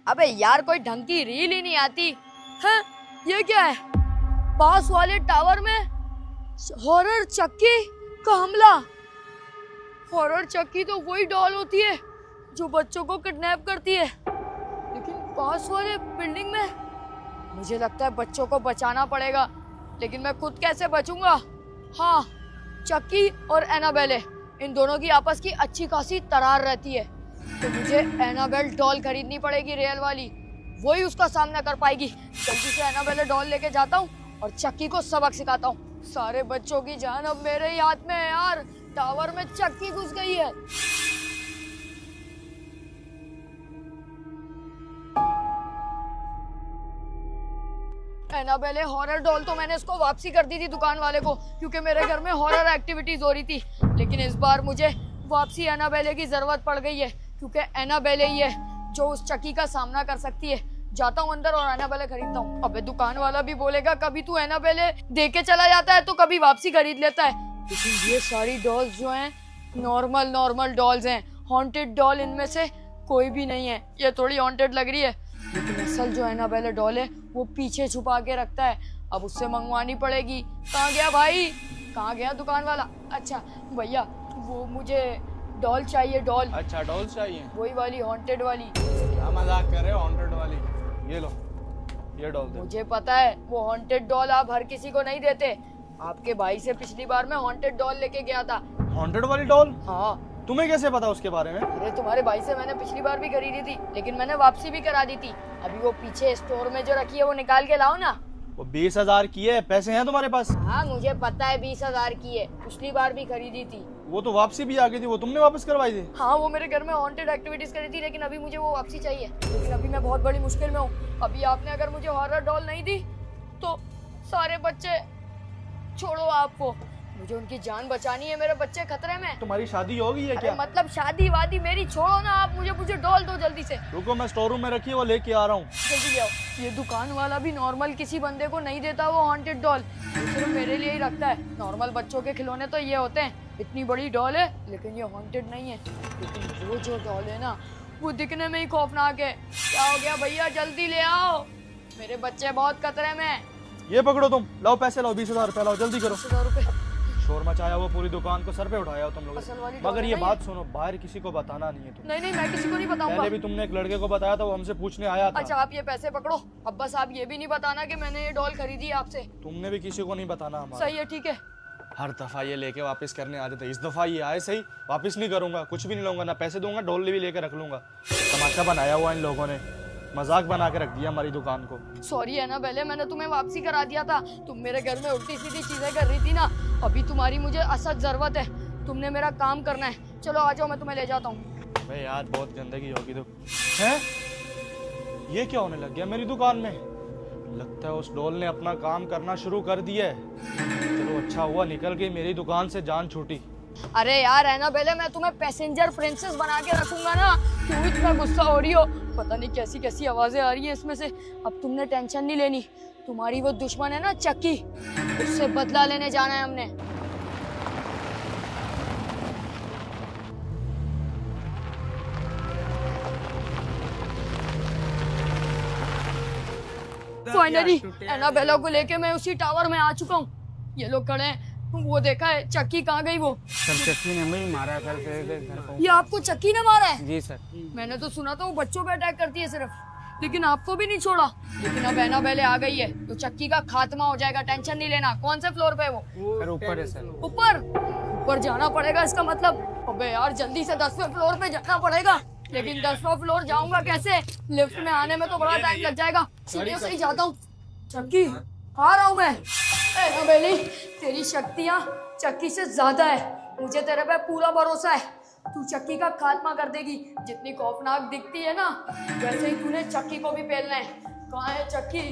अबे यार कोई ढंग की रील ही नहीं आती है। ये क्या है? पास वाले टावर में हॉरर चक्की का हमला। हॉरर चक्की तो वही डॉल होती है जो बच्चों को किडनैप करती है, लेकिन पास वाले बिल्डिंग में मुझे लगता है बच्चों को बचाना पड़ेगा। लेकिन मैं खुद कैसे बचूंगा? हाँ, चक्की और एनाबेले इन दोनों की आपस की अच्छी खासी तरार रहती है, तो मुझे एनाबेल डॉल खरीदनी पड़ेगी, रियल वाली। वही उसका सामना कर पाएगी। जल्दी से एनाबेले डॉल लेके जाता हूँ और चक्की को सबक सिखाता हूँ। सारे बच्चों की जान अब मेरे ही हाथ में है यार। टावर में चक्की घुस गई है। एनाबेले हॉरर डॉल तो मैंने इसको वापसी कर दी थी दुकान वाले को, क्योंकि मेरे घर में हॉरर एक्टिविटीज हो रही थी। लेकिन इस बार मुझे वापसी एनाबेले की जरूरत पड़ गई है, क्योंकि एनाबेले ही है जो उस चक्की का सामना कर सकती है। जाता हूँ अंदर और एनाबेले खरीदता हूँ। अबे दुकान वाला भी बोलेगा कभी तू एनाबेले दे के चला जाता है तो कभी वापसी खरीद लेता है। लेकिन ये सारी डॉल्स जो हैं नॉर्मल डॉल्स हैं। हॉन्टेड डॉल इनमें से कोई भी नहीं है। ये थोड़ी हॉन्टेड लग रही है, लेकिन असल जो एनाबेले डॉल है वो पीछे छुपा के रखता है। अब उससे मंगवानी पड़ेगी। कहाँ गया भाई? कहाँ गया दुकान वाला? अच्छा भैया, वो मुझे डॉल चाहिए। डॉल? अच्छा डॉल चाहिए, वही वाली हॉन्टेड वाली। क्या मजाक कर रहे हो? हॉन्टेड वाली ये लो, ये डॉल दे। मुझे पता है वो हॉन्टेड डॉल आप हर किसी को नहीं देते। आपके भाई से पिछली बार मैं हॉन्टेड डॉल लेके गया था। हॉन्टेड वाली डॉल? हाँ। तुम्हें कैसे पता उसके बारे में? अरे तुम्हारे भाई से मैंने पिछली बार भी खरीदी थी, लेकिन मैंने वापसी भी करा दी थी। अभी वो पीछे स्टोर में जो रखी है वो निकाल के लाओ ना। वो 20,000 की है। पैसे हैं तुम्हारे पास? हाँ मुझे पता है 20,000 की है। पिछली बार भी खरीदी थी। वो तो वापसी भी आ गई थी, वो तुमने वापस करवाई थी? हाँ, वो मेरे घर में हॉन्टेड एक्टिविटीज करी थी, लेकिन अभी मुझे वो वापसी चाहिए। लेकिन अभी मैं बहुत बड़ी मुश्किल में हूँ। अभी आपने अगर मुझे हॉरर डॉल नहीं दी तो सारे बच्चे, छोड़ो आपको, मुझे उनकी जान बचानी है। मेरे बच्चे खतरे में। तुम्हारी शादी हो गई है क्या? मतलब शादी वादी मेरी छोड़ो ना आप, मुझे डॉल दो जल्दी से। रुको, मैं स्टोर रूम में रखी है, वो लेके आ रहा हूँ। जल्दी ले आओ। ये दुकान वाला भी नॉर्मल किसी बंदे को नहीं देता वो हॉन्टेड डॉल, सिर्फ मेरे लिए ही रखता है। नॉर्मल बच्चों के खिलौने तो ये होते हैं, इतनी बड़ी डॉल है लेकिन ये हॉन्टेड नहीं है। लेकिन वो जो डॉल है ना वो दिखने में ही खौफनाक है। क्या हो गया भैया? जल्दी ले आओ, मेरे बच्चे बहुत खतरे में। ये पकड़ो तुम, लाओ पैसे लाओ, 20,000 रुपए लाओ, जल्दी करो। 10,000 रुपए? शोर मचाया वो पूरी दुकान को सर पे उठाया हो तुम लोगों असल वाली ने। डॉल मगर है ये ना बात सुनो, बाहर किसी को बताना नहीं है तुम। नहीं मैं किसी को नहीं बताऊंगा। पहले भी तुमने एक लड़के को बताया था, वो हमसे पूछने आया था। अच्छा आप ये पैसे पकड़ो। अब बस आप ये भी नहीं बताना कि मैंने ये डॉल खरीदी है आपसे। तुमने भी किसी को नहीं बताना हमारा। सही है, ठीक है। हर दफा ये लेके वापस करने आते थे, इस दफा ये आए सही, वापस नहीं करूंगा, कुछ भी नहीं लूंगा, ना पैसे दूंगा, डॉल भी लेके रख लूंगा। तमाशा बनाया हुआ इन लोगों ने, मजाक बना के रख दिया हमारी दुकान को। सॉरी है ना, पहले मैंने तुम्हें वापसी करा दिया था। तुम मेरे घर में उल्टी सीधी चीजें कर रही थी ना। अभी तुम्हारी मुझे असद जरूरत है, तुमने मेरा काम करना है। चलो आ जाओ, मैं तुम्हें ले जाता हूँ। भाई यार बहुत गंदगी होगी तो हैं? ये क्या होने लग गया मेरी दुकान में? लगता है उस डॉल ने अपना काम करना शुरू कर दिया है। चलो अच्छा हुआ निकल गई मेरी दुकान से जान छूटी। अरे यार एनाबेले, मैं तुम्हें पैसेंजर प्रिंसेस बना के रखूंगा ना। क्यों इतना गुस्सा हो रही हो? पता नहीं कैसी कैसी आवाजें आ रही हैं इसमें से। अब तुमने टेंशन नहीं लेनी। तुम्हारी वो दुश्मन है ना चक्की, उससे बदला लेने जाना है हमने। फाइनली एनाबेला को लेके मैं उसी टावर में आ चुका हूँ। ये लोग खड़े हैं। वो देखा है चक्की कहाँ गई? वो सर चक्की ने मुझे मारा घर से घर को। ये आपको चक्की ने मारा है? जी सर। मैंने तो सुना था वो बच्चों पे अटैक करती है सिर्फ, लेकिन आपको भी नहीं छोड़ा। लेकिन अब एनाबेले आ गई है तो चक्की का खात्मा हो जाएगा, टेंशन नहीं लेना। कौन से फ्लोर पे है वो? सर ऊपर है सर। ऊपर जाना पड़ेगा इसका मतलब। अबे यार जल्दी से 10वें फ्लोर पे जाना पड़ेगा। लेकिन 10वां फ्लोर जाऊंगा कैसे? लिफ्ट में आने में तो बड़ा टाइम लग जाएगा। सीढ़ियों से ही जाता हूँ। चक्की आ रहा हूँ मैं। एनाबेले, तेरी शक्तियाँ चक्की से ज्यादा है। मुझे तेरे पे पूरा भरोसा है। तू चक्की का खात्मा कर देगी। जितनी खौफनाक दिखती है ना, वैसे ही तूने चक्की को भी पेलना है। कहाँ है चक्की?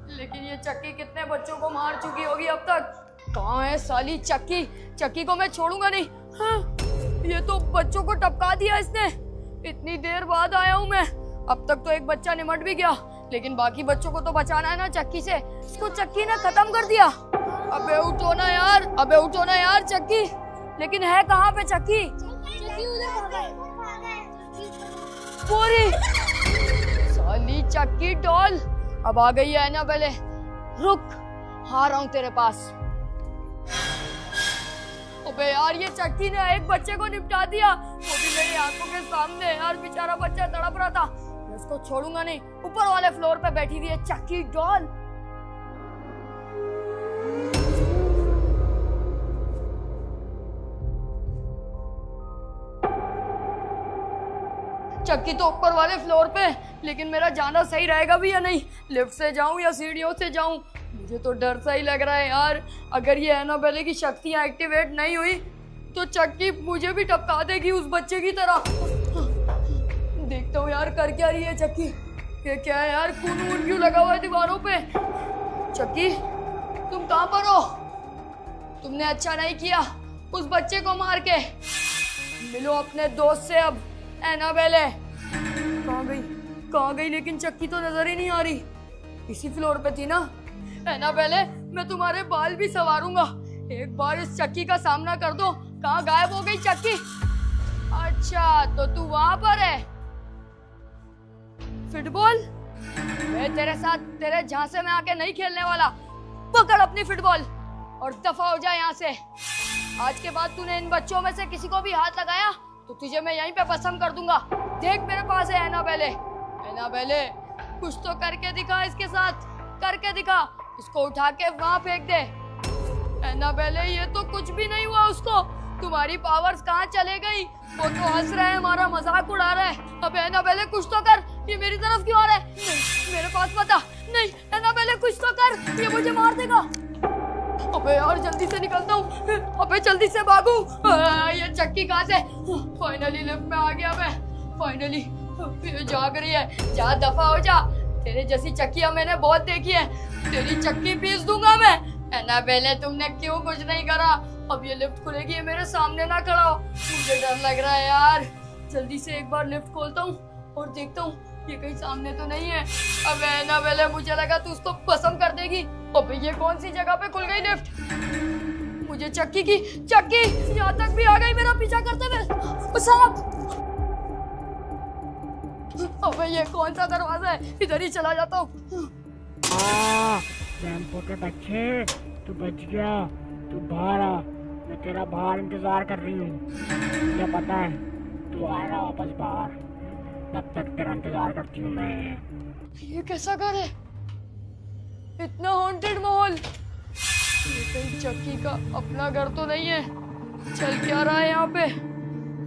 लेकिन ये चक्की कितने बच्चों को मार चुकी होगी अब तक। कहाँ है साली चक्की? चक्की को मैं छोड़ूंगा नहीं। हाँ, ये तो बच्चों को टपका दिया इसने। इतनी देर बाद आया हूँ मैं। अब तक तो एक बच्चा निमट भी गया, लेकिन बाकी बच्चों को तो बचाना है ना चक्की से। इसको चक्की ने खत्म कर दिया। अबे उठो ना यार, अबे उठो ना यार चक्की। लेकिन है कहाँ पे चक्की? पूरी साली चक्की डॉल, अब आ गई है एनाबेले। रुक, आ रहा हूं तेरे पास। अबे यार, ये चक्की ने एक बच्चे को निपटा दिया, वो भी मेरी आंखों के सामने। यार बेचारा बच्चा तड़प रहा था, मैं उसको छोड़ूंगा नहीं। ऊपर वाले फ्लोर पे बैठी हुई है चक्की डॉल। चक्की तो ऊपर वाले फ्लोर पे, लेकिन मेरा जाना सही रहेगा भी या नहीं? लिफ्ट से जाऊं या सीढ़ियों से जाऊं? मुझे तो डर सा ही लग रहा है यार। अगर ये एनाबेले की शक्तियां एक्टिवेट नहीं हुई तो चक्की मुझे भी टपका देगी उस बच्चे की तरह। देखता हूँ यार, कर क्या रही है चक्की। ये क्या है यार, खून वून क्यों लगा हुआ है दीवारों पे? चक्की, तुम कहाँ पर हो? तुमने अच्छा नहीं किया उस बच्चे को मार के। मिलो अपने दोस्त से अब। एनाबेले कहाँ गई? लेकिन चक्की तो नजर ही नहीं आ रही। इसी फ्लोर पे थी ना? एनाबेले, मैं तुम्हारे बाल भी संवारूंगा। एक बार इस चक्की का सामना कर दो। कहाँ गायब हो गई चक्की? अच्छा, तो तू वहां पर है। फुटबॉल, मैं तेरे साथ तेरे झांसे में आके नहीं खेलने वाला। पकड़ अपनी फुटबॉल और दफा हो जाए यहाँ से। आज के बाद तूने इन बच्चों में से किसी को भी हाथ लगाया तो तुझे मैं यहीं पे भस्म कर दूंगा। देख, मेरे पास है एनाबेले। एनाबेले, कुछ तो करके दिखा इसके साथ, करके दिखा। इसको उठा के वहां फेंक दे। एनाबेले, ये तो कुछ भी नहीं हुआ उसको। तुम्हारी पावर्स कहाँ चले गई? वो तो हंस रहे हैं, हमारा मजाक उड़ा रहे हैं। अब एनाबेले, कुछ तो कर। ये मेरी तरफ क्यों आ रहा है? नहीं, मेरे पास बता। नहीं एनाबेले, कुछ तो कर, ये मुझे मार देगा। अबे यार, जल्दी से निकलता हूँ। अबे जल्दी से भागूं। ये चक्की कहाँ से? फाइनली लिफ्ट में आ गया मैं। फाइनली ये जाग रही है। जा, दफा हो जा। तेरे जैसी चक्कियां मैंने बहुत देखी है। तेरी चक्की पीस दूंगा मैं। एनाबेले, तुमने क्यों कुछ नहीं करा? अब ये लिफ्ट खुलेगी, ये मेरे सामने ना खड़ा हो। मुझे डर लग रहा है यार। जल्दी से एक बार लिफ्ट खोलता हूँ और देखता हूँ ये कहीं सामने तो नहीं है। अब एनाबेले, मुझे लगा तू उसको पसंद कर देगी। अबे ये कौन सी जगह पे खुल गई लिफ्ट? मुझे चक्की यहाँ तक भी आ गई मेरा पीछा करते हुए। सांप! अबे ये कौन सा दरवाजा है? इधर ही चला जाता हूँ। के बच्चे, तू बच गया। तू बाहर आ, मैं तेरा बाहर इंतजार कर रही हूँ। मुझे पता है तू आ रहा वापस बाहर। तब तक तेरा इंतजार करती हूँ मैं। ये कैसा घर है? इतना हॉन्टेड माहौल। ये कहीं चक्की का अपना घर तो नहीं है? चल क्या रहा है यहाँ पे?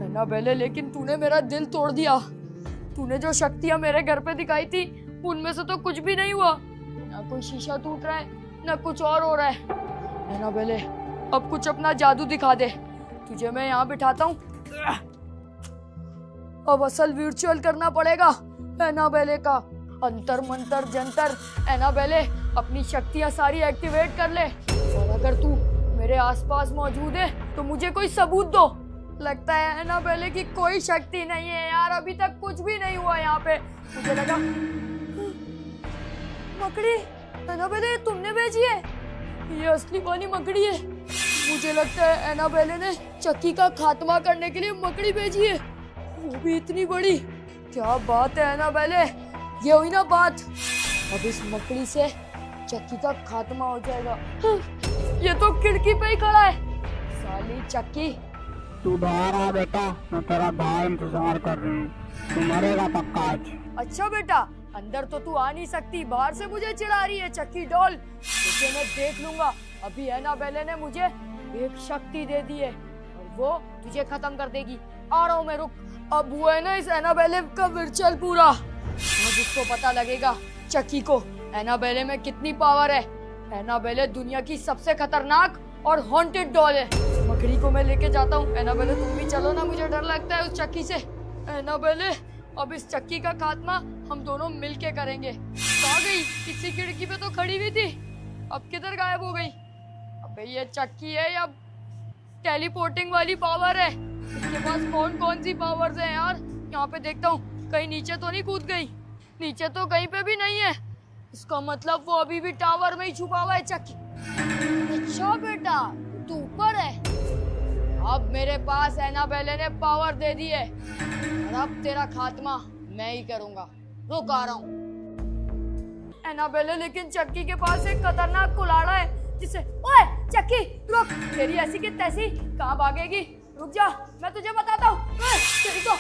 एनाबेले, लेकिन तूने मेरा दिल तोड़ दिया। तूने जो शक्तियाँ मेरे घर पे दिखाई थी उनमें से तो कुछ भी नहीं हुआ। ना कोई शीशा टूट रहा है, ना कुछ और हो रहा है। एनाबेले, अब कुछ अपना जादू दिखा दे। तुझे मैं यहाँ बिठाता हूँ। अब असल रिचुअल करना पड़ेगा एनाबेले का। अंतर मंतर जंतर। एनाबेले, अपनी शक्तियाँ सारी एक्टिवेट कर ले। और अगर तू मेरे आसपास मौजूद है तो मुझे कोई सबूत दो। लगता है एनाबेले की कोई शक्ति नहीं है यार। अभी तक कुछ भी नहीं हुआ यहाँ पे। मुझे लगा मकड़ी। एनाबेले, तुमने भेजी है? ये असली वाली मकड़ी है। मुझे लगता है एनाबेले ने चक्की का खात्मा करने के लिए मकड़ी भेजी है, वो भी इतनी बड़ी। क्या बात है एनाबेले, ये हुई ना बात। अब इस मकड़ी से चक्की का खात्मा हो जाएगा। ये तो खिड़की पे ही खड़ा है। साली चक्की, तू बाहर आ बेटा, मैं तेरा बाहर इंतजार कर रही हूँ। तू मरेगा पक्का आज। अच्छा बेटा, अंदर तो तू आ नहीं सकती, बाहर से मुझे चिढ़ा रही है चक्की डॉल। तुझे मैं देख लूंगा। अभी एनाबेले ने मुझे एक शक्ति दे दी है और वो तुझे खत्म कर देगी। आ रहा हूँ मैं, रुक। अब वो है ना इस एनाबेले का विर्चुअल पूरा। अब उसको पता लगेगा चक्की को एनाबेले में कितनी पावर है। एनाबेले दुनिया की सबसे खतरनाक और हॉन्टेड डॉल है। मकड़ी को मैं लेके जाता हूँ। एनाबेले, तुम भी चलो ना, मुझे डर लगता है उस चक्की से। एनाबेले, अब इस चक्की का खात्मा हम दोनों मिलके करेंगे। कहाँ गई? किसी खिड़की पे तो खड़ी हुई थी, अब किधर गायब हो गई? अबे ये चक्की है या टेलीपोर्टिंग वाली पावर है? इसके पास कौन कौन सी पावर्स है यार? यहाँ पे देखता हूँ, कहीं नीचे तो नहीं कूद गई? नीचे तो कहीं पे भी नहीं है। इसका मतलब वो अभी भी टावर में ही छुपा हुआ है चक्की। अच्छा बेटा, तू ऊपर है। अब मेरे पास एनाबेले ने पावर दे दी है और अब तेरा खात्मा मैं ही करूंगा। रुक, आ रहा हूँ। एनाबेले, लेकिन चक्की के पास एक खतरनाक कुल्हाड़ा है जिसे। ओए चक्की रुक, तेरी ऐसी की तैसी कहाँ भागेगी? रुक जा, मैं तुझे बताता हूँ। तेरी तो,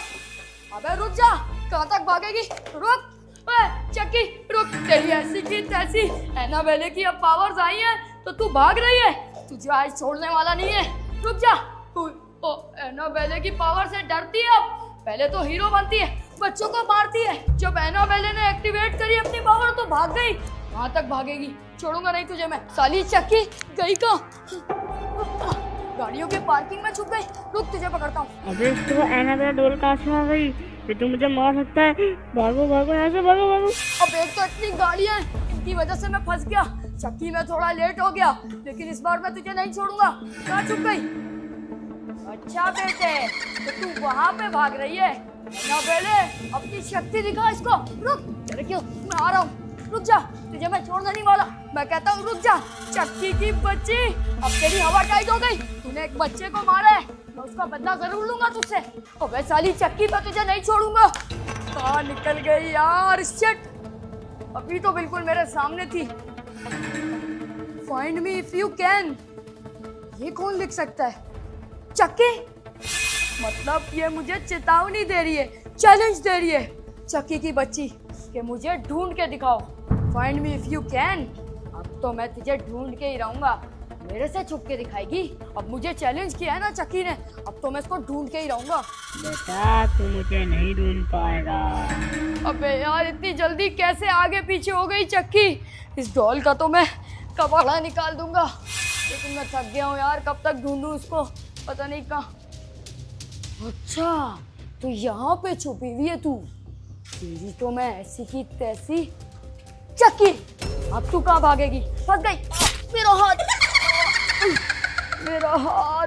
अबे रुक जा, कहाँ तक भागेगी? रुक, ओए चक्की रुक, तेरी ऐसी की तैसी। एनाबेले की अब पावर्स आई हैं तो तू भाग रही है, तुझे आज छोड़ने वाला नहीं है। रुक जा। ओ एनाबेले की पावर से डरती है अब, पहले तो हीरो बनती है, बच्चों को मारती है। जब एनाबेले ने एक्टिवेट करी अपनी पावर तो भाग गई। कहाँ तक भागेगी? छोड़ूंगा नहीं तुझे मैं। साली चक्की गई कहाँ? गाड़ियों के पार्किंग में छुप गई। रुक, तुझे पकड़ता हूँ। अबे तो एनाबेल डोल कहाँ से आ गई? ये तो मुझे मार सकता है। भागो भागो यहाँ से, भागो भागो। अब एक तो इतनी गाड़ियाँ हैं, इनकी वजह से मैं फंस गया। चक्की में थोड़ा लेट हो गया, लेकिन इस बार मैं तुझे नहीं छोड़ूंगा। कहाँ छुप गई? अच्छा बेटे, तो तू वहाँ पे भाग रही है। एनाबेले अपनी शक्ति दिखा इसको। रुक, अरे क्यों, मैं आ रहा हूँ। रुक जा, तुझे मैं छोड़ने नहीं वाला। मैं कहता हूँ रुक जा। चक्की की बच्ची, अब तेरी हवा टाइट हो गई। तूने एक बच्चे को मारा है, मैं उसका बदला जरूर लूंगा तुझसे। अबे साली चक्की, मैं तुझे नहीं छोड़ूंगा। कहाँ निकल गई यार? शिट, अभी तो बिल्कुल मेरे सामने थी। Find me if you can, ये कौन लिख सकता है? चक्की, मतलब ये मुझे चेतावनी दे रही है, चैलेंज दे रही है। चक्की की बच्ची कि मुझे ढूंढ के दिखाओ। Find me if you can. अब तो मैं तुझे ढूंढ के ही रहूंगा। मेरे से छुप के दिखाएगी? अब मुझे चैलेंज किया है ना चक्की ने, अब तो मैं इसको ढूंढ के ही रहूंगा। बेटा तू मुझे नहीं ढूंढ पाएगा। अबे यार, इतनी जल्दी कैसे आगे पीछे हो गई चक्की? इस डॉल का तो मैं कबाड़ा निकाल दूंगा, लेकिन मैं थक गया हूँ यार। कब तक ढूंढूं इसको, पता नहीं कहाँ। अच्छा, तो यहाँ पे छुपी हुई है तू। तेरी तो मैं ऐसी की तैसी। चक्की, अब तू कहाँ भागेगी? फंस गई। मेरा हाथ, मेरा हाथ,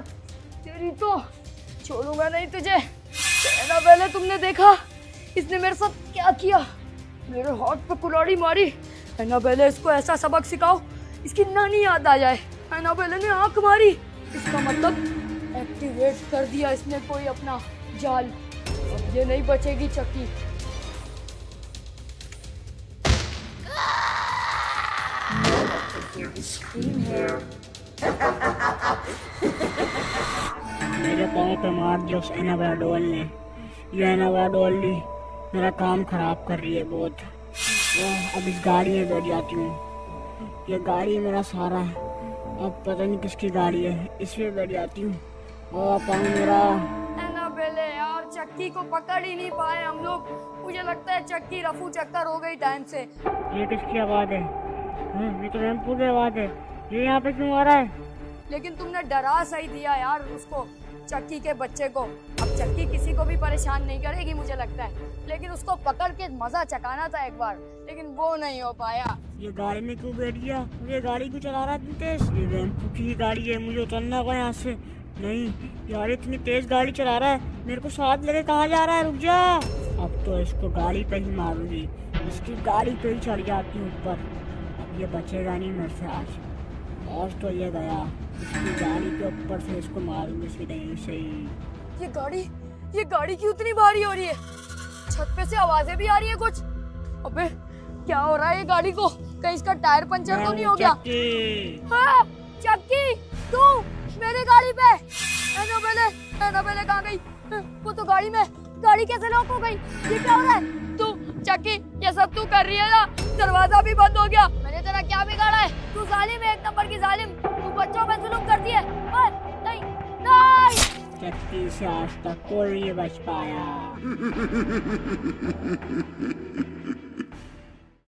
तेरी तो छोड़ूंगा नहीं तुझे। एनाबेले, तुमने देखा इसने मेरे साथ क्या किया? मेरे हाथ पे कुल्हाड़ी मारी। एनाबेले, इसको ऐसा सबक सिखाओ इसकी नानी याद आ जाए। एनाबेले ने आंख मारी, इसका मतलब एक्टिवेट कर दिया इसने कोई अपना जाल। अब ये नहीं बचेगी चक्की। मेरे पाँव पे मार दिया उस एनाबेल डोल ने। ये एनाबेल डोल ने मेरा काम खराब कर रही है बहुत। अब इस गाड़ी में बैठ जाती हूँ। ये गाड़ी मेरा सारा है, अब पता नहीं किसकी गाड़ी है, इसमें बैठ जाती हूँ। और पाँव मेरा। एनाबेले यार, चक्की को पकड़ ही नहीं पाए हम लोग। मुझे लगता है चक्की रफू चक्कर हो गई टाइम से। ये किसकी आवाज़ है? ये तो रैम्पू की आवाज़ है। ये यहाँ पे क्यों आ रहा है? लेकिन तुमने डरा सही दिया यार उसको, चक्की के बच्चे को। अब चक्की किसी को भी परेशान नहीं करेगी मुझे लगता है, लेकिन उसको पकड़ के मजा चकाना था एक बार, लेकिन वो नहीं हो पाया। ये गाड़ी में क्यों बैठ गया? ये गाड़ी क्यों चला रहा है इतनी तेज? ये रैम्पू की गाड़ी है, मुझे उतरना होगा यहाँ से। नहीं यार, इतनी तेज गाड़ी चला रहा है, मेरे को साथ लेके कहाँ जा रहा है? रुक जा। अब तो इसको गाड़ी पे ही मारूंगी, इसकी गाड़ी पे ही चढ़ जाती हूँ ऊपर। अब ये बचेगा नहीं मेरे से आज तो ये गया। इसकी गाड़ी के ऊपर से इसको मारूंगी सीधे से ही। ये गाड़ी क्यों इतनी भारी हो रही है? छत पे से आवाजें भी आ रही है कुछ। अबे क्या हो रहा है ये गाड़ी को? कहीं इसका टायर पंचर तो नहीं हो गया? हाँ, चक्की, तू मेरी गाड़ी पे। एनाबेले कहाँ गई? वो तो गाड़ी कैसे लॉक हो गई? ये क्या हो रहा है? तू चक्की, ये सब तू कर रही है ना? दरवाजा भी बंद हो गया। मैंने तेरा क्या बिगाड़ा है? तू जालिम है, एक नंबर की जालिम। तू बच्चों पे जुल्म करती है। नहीं नहीं, चक्की से आज तक कोई नहीं बच पाया।